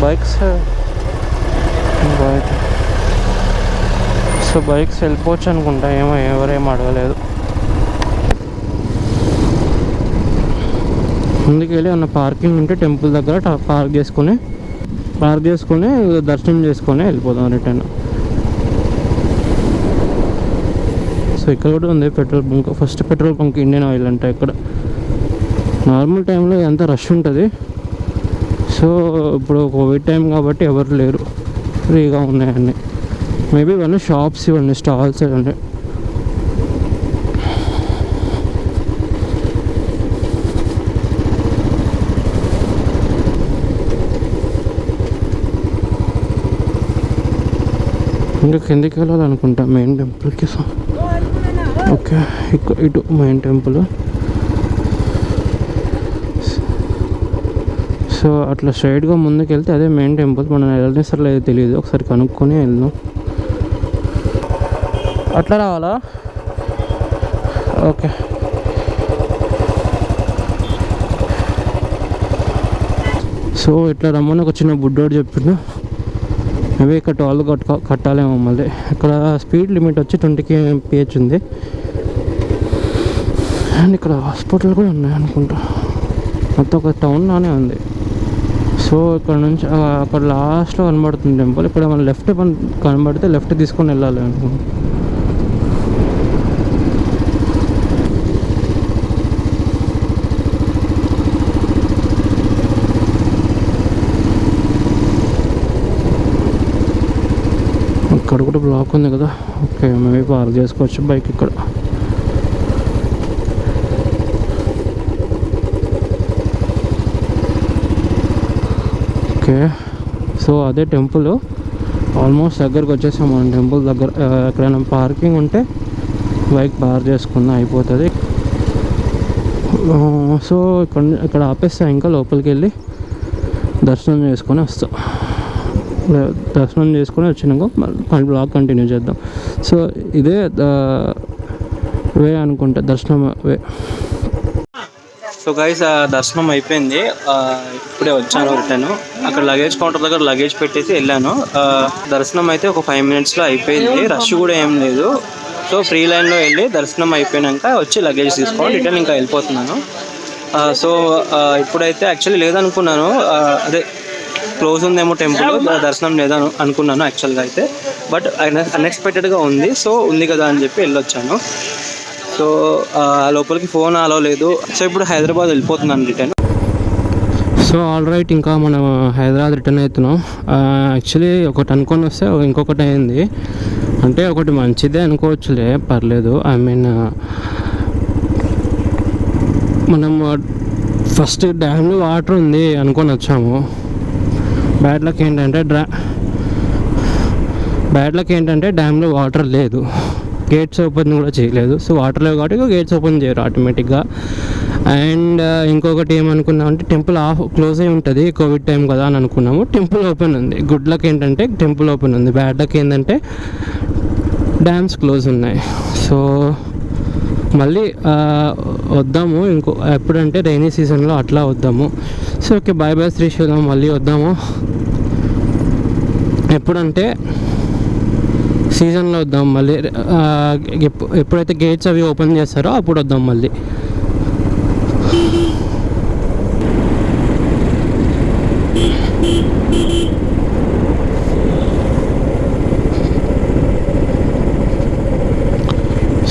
B: బైక్స్ బయట. సో బైక్స్ వెళ్ళిపోవచ్చు అనుకుంటా. ఎవరేం అడగలేదు. ముందుకు వెళ్ళి అన్న పార్కింగ్ ఉంటే టెంపుల్ దగ్గర పార్క్ చేసుకుని దర్శనం చేసుకొని వెళ్ళిపోదాం రిటర్న్. సో ఇక్కడ కూడా ఉంది petrol bunk. First petrol bunk Indian oil అంట. ఇక్కడ నార్మల్ టైంలో ఎంత రష్ ఉంటుంది. సో ఇప్పుడు కోవిడ్ టైం కాబట్టి ఎవరు లేరు, ఫ్రీగా ఉన్నాయన్నీ. మేబీ ఇవన్నీ షాప్స్, ఇవన్నీ స్టాల్స్ ఇవన్నీ. ఇంకా కిందికి వెళ్ళాలనుకుంటా మెయిన్ టెంపుల్కి. ఓకే, ఇటు మెయిన్ టెంపుల్. సో అట్లా స్ట్రైట్గా ముందుకు వెళ్తే అదే మెయిన్ టెంపుల్. మనం వెళ్ళనిసర్లో ఏదో తెలియదు, ఒకసారి కనుక్కొని వెళ్దాం. అట్లా రావాలా? ఓకే. సో ఇట్లా రమ్మని ఒక చిన్న బుడ్డోడు చెప్పిండు. మేబీ ఇక్కడ టోల్ కట్టాలేమో మళ్ళీ. ఇక్కడ స్పీడ్ లిమిట్ వచ్చి 20 km/h ఉంది. అండ్ ఇక్కడ హాస్పిటల్ కూడా ఉన్నాయి అనుకుంటా. మొత్తం ఒక టౌన్ లానే ఉంది. సో ఇక్కడ నుంచి అక్కడ లాస్ట్లో కనబడుతుంది టెంపుల్. ఇక్కడ మన లెఫ్ట్ కనబడితే లెఫ్ట్ తీసుకొని వెళ్ళాలి అనుకుంటా. ఇక్కడ కూడా బ్లాక్ ఉంది కదా. ఓకే, మేబీ పార్క్ చేసుకోవచ్చు బైక్ ఇక్కడ. ఓకే, సో అదే టెంపుల్. ఆల్మోస్ట్ దగ్గరకు వచ్చేసాం మనం టెంపుల్ దగ్గర. ఎక్కడైనా పార్కింగ్ ఉంటే బైక్ పార్క్ చేసుకున్నా అయిపోతుంది. సో ఇక్కడ ఆపేస్తా. ఇంకా లోపలికి వెళ్ళి దర్శనం చేసుకొని వస్తాం. దర్శనం చేసుకొని వచ్చినాక బ్లాగ్ కంటిన్యూ చేద్దాం. సో ఇదే వే అనుకుంటా, దర్శనం వే. సో గైస్, దర్శనం అయిపోయింది. ఇప్పుడే వచ్చాను రిటర్న్. అక్కడ లగేజ్ కౌంటర్ దగ్గర లగేజ్ పెట్టేసి వెళ్ళాను. దర్శనం అయితే ఒక 5 minutesలో అయిపోయింది. రష్ కూడా ఏం లేదు. సో ఫ్రీ లైన్లో వెళ్ళి దర్శనం అయిపోయాక వచ్చి లగేజ్ తీసుకొని రిటర్న్ ఇంకా వెళ్ళిపోతున్నాను. సో ఇప్పుడైతే యాక్చువల్లీ లేదనుకున్నాను, అదే క్లోజ్ ఉందేమో టెంపుల్, దర్శనం లేదని అనుకున్నాను యాక్చువల్గా అయితే. బట్ అన్ఎక్స్పెక్టెడ్గా ఉంది. సో ఉంది కదా అని చెప్పి వెళ్ళొచ్చాను. సో లోపలికి ఫోన్ అలో లేదు. సో ఇప్పుడు హైదరాబాద్ వెళ్ళిపోతున్నాను రిటర్న్. సో ఆల్ రైట్, ఇంకా మనం హైదరాబాద్ రిటర్న్ అవుతున్నాం. యాక్చువల్లీ ఒకటి అనుకొని వస్తే ఇంకొకటి అయింది. అంటే ఒకటి మంచిదే అనుకోవచ్చులే, పర్లేదు. ఐ మీన్ మనం ఫస్ట్ డ్యామ్లో వాటర్ ఉంది అనుకొని వచ్చాము. బ్యాడ్ లక్ ఏంటంటే డ్యామ్లో వాటర్ లేదు, గేట్స్ ఓపెన్ కూడా చేయలేదు. సో వాటర్ లేవు కాబట్టి గేట్స్ ఓపెన్ చేయరు ఆటోమేటిక్గా. అండ్ ఇంకొకటి ఏమనుకున్నాం అంటే టెంపుల్ క్లోజ్ అయి ఉంటుంది, కోవిడ్ టైం కదా అని అనుకున్నాము. టెంపుల్ ఓపెన్ ఉంది. గుడ్ లక్ ఏంటంటే టెంపుల్ ఓపెన్ ఉంది. బ్యాడ్ లక్ ఏంటంటే డ్యామ్స్ క్లోజ్ ఉన్నాయి. సో మళ్ళీ వద్దాము ఎప్పుడంటే రైనీ సీజన్లో అట్లా వద్దాము. So okay, bye bye Srisailam. మళ్ళీ వద్దాము ఎప్పుడంటే సీజన్లో వద్దాం మళ్ళీ. ఎప్పుడైతే గేట్స్ అవి ఓపెన్ చేస్తారో అప్పుడు వద్దాం మళ్ళీ.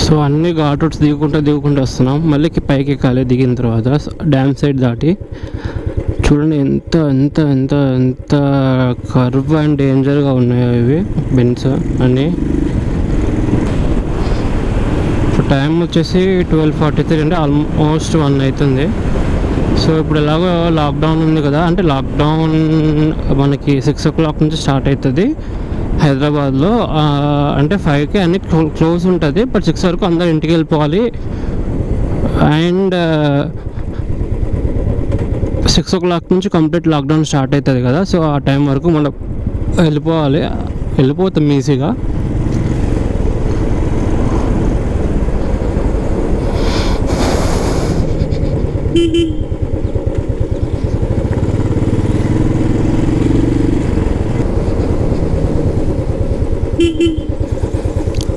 B: సో అన్ని ఘాట్ రూట్స్ దిగుకుంటూ వస్తున్నాం. మళ్ళీ పైకి ఎక్కాలి. దిగిన తర్వాత డ్యామ్ సైడ్ దాటి చూడండి ఎంత ఎంత ఎంత ఎంత కర్వ్ అండ్ డేంజర్గా ఉన్నాయో ఇవి బెన్స్ అన్నీ. టైం వచ్చేసి 12:43 అంటే ఆల్మోస్ట్ 1 అవుతుంది. సో ఇప్పుడు ఎలాగో లాక్డౌన్ ఉంది కదా, అంటే లాక్డౌన్ మనకి 6 o'clock నుంచి స్టార్ట్ అవుతుంది హైదరాబాద్లో. అంటే 5కి అన్ని క్లోజ్ ఉంటుంది, బట్ 6 వరకు అందరు ఇంటికి వెళ్ళిపోవాలి. అండ్ 6 o'clock నుంచి కంప్లీట్ లాక్డౌన్ స్టార్ట్ అవుతుంది కదా, సో ఆ టైం వరకు మనం వెళ్ళిపోతాం ఈజీగా.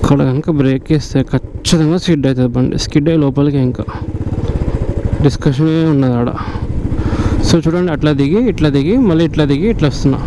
B: అక్కడ కనుక బ్రేక్ వేస్తే ఖచ్చితంగా స్కిడ్ అవుతుంది బండి. స్కిడ్ అయ్యే లోపలికి ఇంకా డిస్కషనే ఉన్నది ఆడ. సో చూడండి, అట్లా దిగి ఇట్లా దిగి మళ్ళీ ఇట్లా దిగి ఇట్లా వస్తున్నా.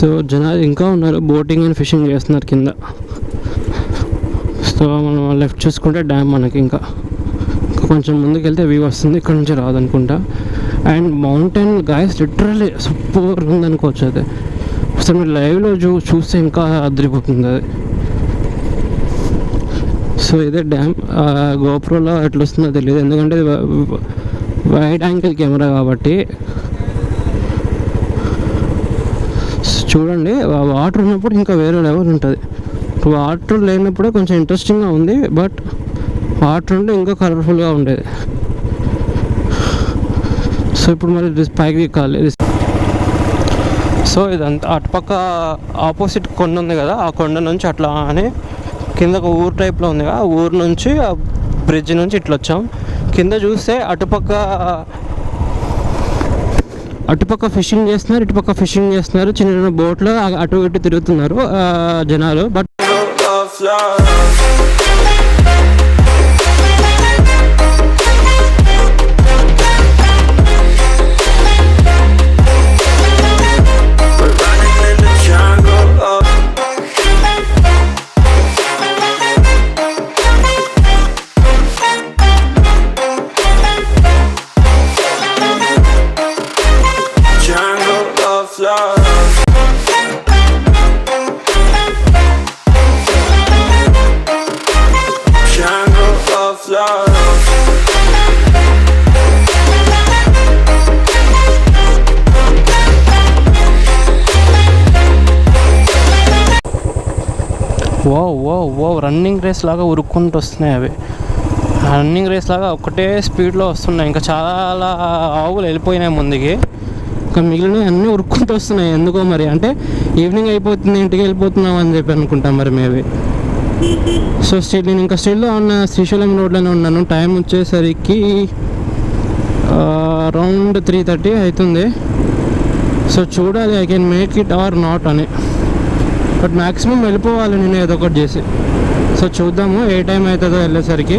B: సో జనాలు ఇంకా ఉన్నారు, బోటింగ్ అండ్ ఫిషింగ్ చేస్తున్నారు కింద. సో మనం లెఫ్ట్ చూసుకుంటే డ్యామ్ మనకి ఇంకా కొంచెం ముందుకు వెళ్తే వ్యూ వస్తుంది, ఇక్కడ నుంచి రాదనుకుంటా. And mountain guys literally super ఉందనుకోవచ్చు. అది అసలు మీరు లైవ్లో చూస్తే ఇంకా అదిరిపోతుంది అది. సో ఇదే డ్యామ్. గోప్రోలో ఎట్లా వస్తుందో తెలియదు, ఎందుకంటే వైడ్ యాంగిల్ కెమెరా కాబట్టి. చూడండి, వాటర్ ఉన్నప్పుడు ఇంకా వేరే లెవెల్ ఉంటుంది. వాటర్ లేనప్పుడే కొంచెం ఇంట్రెస్టింగ్గా ఉంది, బట్ వాటర్ ఉంటే ఇంకా కలర్ఫుల్గా ఉండేది. సో ఇప్పుడు మరి పైకి ఎక్కాలి. సో ఇదంతా అటుపక్క ఆపోజిట్ కొండ ఉంది కదా, ఆ కొండ నుంచి అట్లా అని కింద ఒక ఊరు టైప్లో ఉంది కదా, ఆ ఊరు నుంచి ఆ బ్రిడ్జ్ నుంచి ఇట్లా వచ్చాం. కింద చూస్తే అటుపక్క ఫిషింగ్ చేస్తున్నారు, ఇటుపక్క ఫిషింగ్ చేస్తున్నారు. చిన్న చిన్న బోట్లో అటు ఇటు తిరుగుతున్నారు జనాలు. బట్ ఓ రన్నింగ్ రేస్ లాగా ఉరుక్కుంటూ వస్తున్నాయి అవి. రన్నింగ్ రేస్ లాగా ఒకటే స్పీడ్లో వస్తున్నాయి. ఇంకా చాలా ఆవులు వెళ్ళిపోయినాయి ముందుకి, ఇంకా మిగిలినవి అన్నీ ఉరుక్కుంటూ వస్తున్నాయి. ఎందుకో మరి, అంటే ఈవినింగ్ అయిపోతుంది ఇంటికి వెళ్ళిపోతున్నాం అని చెప్పి అనుకుంటాం మరి మేబీ. సో నేను ఇంకా స్టిల్లో ఉన్న శ్రీశైలం రోడ్లోనే ఉన్నాను. టైం వచ్చేసరికి అరౌండ్ 3:30 అవుతుంది. సో చూడాలి I can make it or not అని. బట్ మ్యాక్సిమం వెళ్ళిపోవాలి నేను ఏదో ఒకటి చేసి. సో చూద్దాము ఏ టైం అవుతుందో వెళ్ళేసరికి.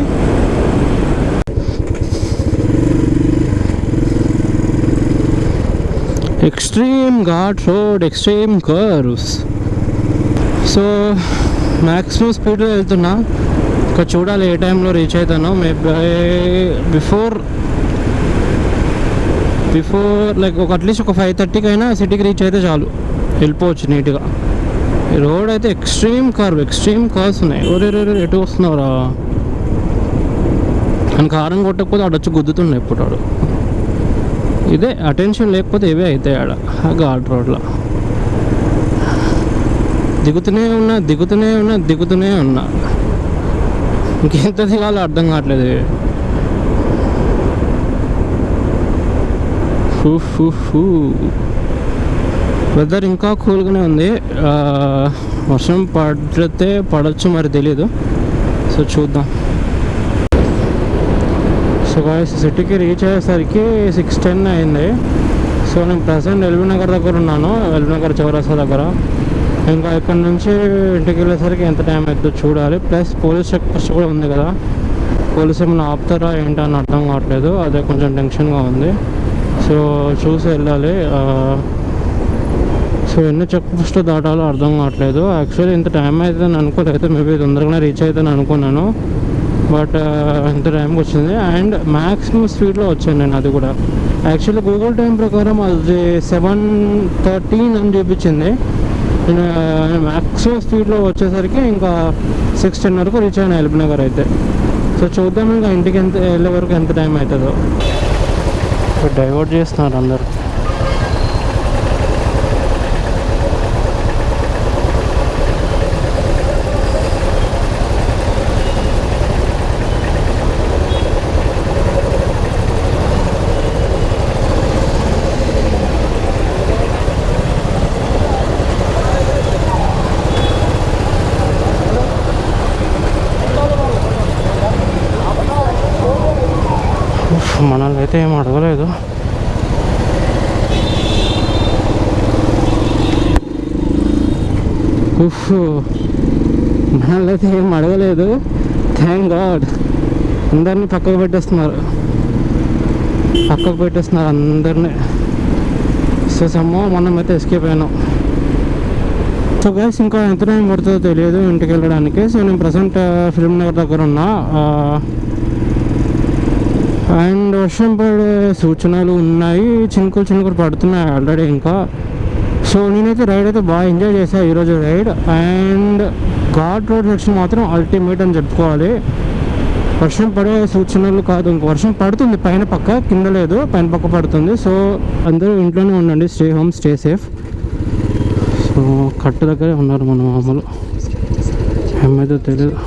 B: Extreme ghat road, extreme curves. So maximum స్పీడ్లో వెళ్తున్నా. ఇంకా చూడాలి ఏ టైంలో రీచ్ అవుతానో. మేబీ బిఫోర్ లైక్ అట్లీస్ట్ ఒక 5:30కి అయినా సిటీకి రీచ్ అయితే చాలు, వెళ్ళిపోవచ్చు నీట్గా. రోడ్ అయితే ఎక్స్ట్రీమ్ కర్వ్స్ ఉన్నాయి. ఎటు వస్తున్నావురా అని కారం కొట్టకపోతే ఆడొచ్చి గుద్దుతున్నాయి ఎప్పుడు వాడు. ఇదే అటెన్షన్ లేకపోతే ఇవే అవుతాయి ఆడ ఘాట్ రోడ్లో. దిగుతూనే ఉన్నా ఇంకెంత దిగాలో అర్థం కావట్లేదు. వెదర్ ఇంకా కూల్గానే ఉంది. వర్షం పడచ్చు మరి తెలీదు. సో చూద్దాం. సో గాయ్స్ సిటీకి రీచ్ అయ్యేసరికి 6:10 అయింది. సో నేను ప్రజెంట్ ఎల్బీ నగర్ దగ్గర ఉన్నాను, ఎల్బీ నగర్ చౌరస్తా దగ్గర. ఇంకా ఇక్కడ నుంచి ఇంటికి వెళ్ళేసరికి ఎంత టైం అవుతుందో చూడాలి. ప్లస్ పోలీస్ చెక్ పోస్ట్ కూడా ఉంది కదా, పోలీసు ఏమైనా ఆపుతారా ఏంటని అర్థం కావట్లేదు. అదే కొంచెం టెన్షన్గా ఉంది. సో చూసి వెళ్ళాలి. సో ఎన్ని చెక్ పోస్ట్ దాటాలో అర్థం కావట్లేదు. యాక్చువల్లీ ఇంత టైం అవుతుందని అనుకోలేదు, మేబీ తొందరగానే రీచ్ అవుతుందని అనుకున్నాను, బట్ ఇంత టైంకి వచ్చింది. అండ్ మ్యాక్సిమం స్పీడ్లో వచ్చాను నేను. అది కూడా యాక్చువల్లీ గూగుల్ టైం ప్రకారం అది 7:13 అని చూపించింది. నేను మ్యాక్సిమం స్పీడ్లో వచ్చేసరికి ఇంకా 6:10 వరకు రీచ్ అయినా ఎల్బీ నగర్ అయితే. సో చూద్దాం ఇంకా ఇంటికి వెళ్ళే వరకు ఎంత టైం అవుతుందో. డైవర్ట్ చేస్తున్నారు అందరు. మనల్ని అయితే ఏం అడగలేదు. మనల్ని అయితే ఏం అడగలేదు, థ్యాంక్ గాడ్. అందరినీ పక్కకు పెట్టేస్తున్నారు అందరినీ. సో సమ్మో మనమైతే ఎస్కేప్ అయినాం. సో గైస్ ఇంకా ఎంత టైం పడుతుందో తెలియదు ఇంటికి వెళ్ళడానికి. సో నేను ప్రజెంట్ ఫిల్మ్ నగర్ దగ్గర ఉన్నా. అండ్ వర్షం పడే సూచనలు ఉన్నాయి, చినుకులు పడుతున్నాయి ఆల్రెడీ ఇంకా. సో నేనైతే రైడ్ అయితే బాగా ఎంజాయ్ చేశాను ఈరోజు ride. And ghat road section మాత్రం అల్టిమేట్ అని చెప్పుకోవాలి. వర్షం పడే సూచనలు కాదు, ఇంక వర్షం పడుతుంది పైన పక్క, కింద లేదు, పైన పక్క పడుతుంది. సో అందరూ ఇంట్లోనే ఉండండి, stay home, stay safe. So కట్టు దగ్గరే ఉన్నారు మన మామూలు, ఏమైతే తెలియదు.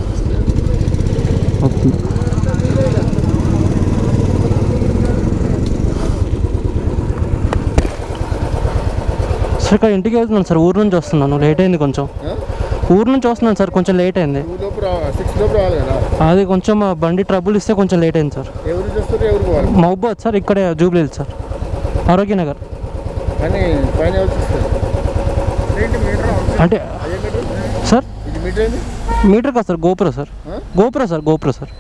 B: సార్ ఇక్కడ ఇంటికి వెళ్తున్నాను సార్, ఊరు నుంచి వస్తున్నాను, లేట్ అయింది కొంచెం. ఊరు నుంచి వస్తున్నాను సార్, కొంచెం లేట్ అయింది. అది కొంచెం బండి ట్రబుల్ ఇస్తే కొంచెం లేట్ అయింది సార్. మహబూబాద్ సార్, ఇక్కడే జూబ్లీ సార్, ఆరోగ్యనగర్. అంటే సార్ మీటర్ కాదు sir, GoPro sir, GoPro sir.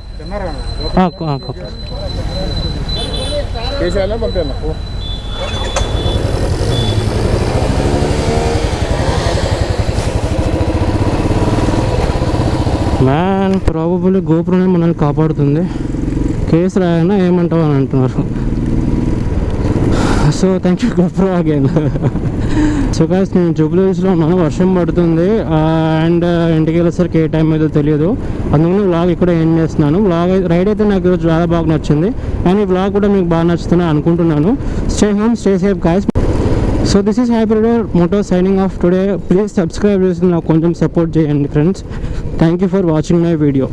B: Man probably గోపురమే మనల్ని కాపాడుతుంది. కేసు రాయనా ఏమంటావు అని అంటున్నారు. So thank you GoPro again. So guys నేను జూబ్లీహిల్స్లో ఉన్నాను, వర్షం పడుతుంది. అండ్ ఇంటికి వెళ్ళేసరికి ఏ టైం అయితే తెలియదు, అందుకని వ్లాగ్ ఇక్కడ ఏం చేస్తున్నాను. రైడ్ అయితే నాకు ఈరోజు చాలా బాగా నచ్చింది. అండ్ ఈ వ్లాగ్ కూడా మీకు బాగా నచ్చుతుందని అనుకుంటున్నాను. Stay home, stay safe guys. So this is Hybrider Moto signing off today. Please subscribe చేసి నాకు కొంచెం సపోర్ట్ చేయండి friends. Thank you for watching my video.